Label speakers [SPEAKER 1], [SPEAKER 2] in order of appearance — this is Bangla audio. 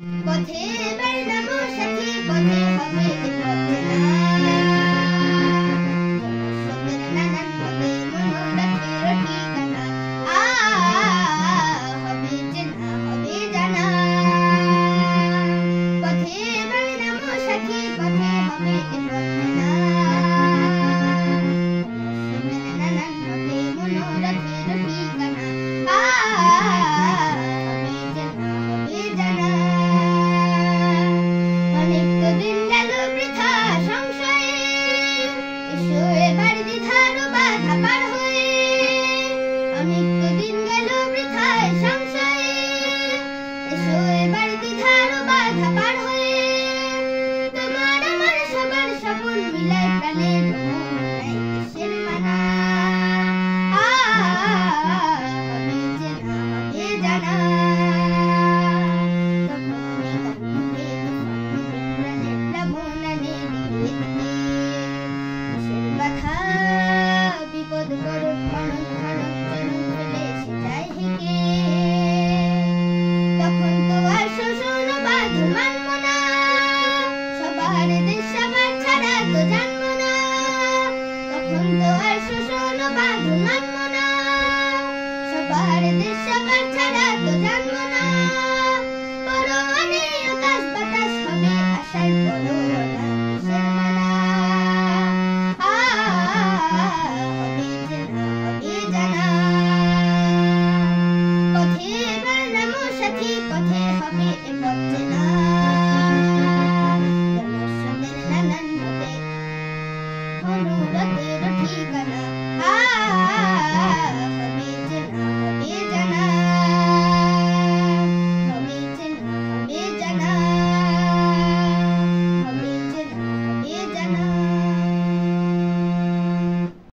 [SPEAKER 1] পথে বেড়াবো সাথী, পথে হবে এ পথে না। জনস্রোতের নানান পথে মনোরথের ঠিকানা। হবে চেনা, হবে জানা। পথে বেড়াবো সাথী, পথে হবে এ পথে না। জনস্রোতের নানান পথে মনোরথের ঠিকানা। হবে চেনা, হবে জানা। অনেক তো দিন গেল বৃথা সংশয়ে, এসো এবার দ্বিধার বাধা পার হয়ে। অনেক তো দিন গেল বৃথা সংশয়ে, এসো এবার দ্বিধার বাধা পার হয়ে। তোমার আমার সবার স্বপন মিলায় প্রাণের নাই কিসের মানা। হবে চেনা, হবে জানা। বিপদ গরম মরণ ধরণ চরণ ফেলে সে যায় হেঁকে। তখন তো আর শোষণ বাঁধন মানব না, সবার দেশ সবার ছাড়া তো জানবো না। তখন তো আর শোষণ বাঁধন মানব না, সবার দেশ সবার ছাড়া তো জানবো না। পরোয়ানে আকাশ বাতাস হবে আশার পরোয়ানা কিসের মানা। হবে চেনা, হবে জানা। পথে বেড়াবো সাথী, পথে হবে এ পথে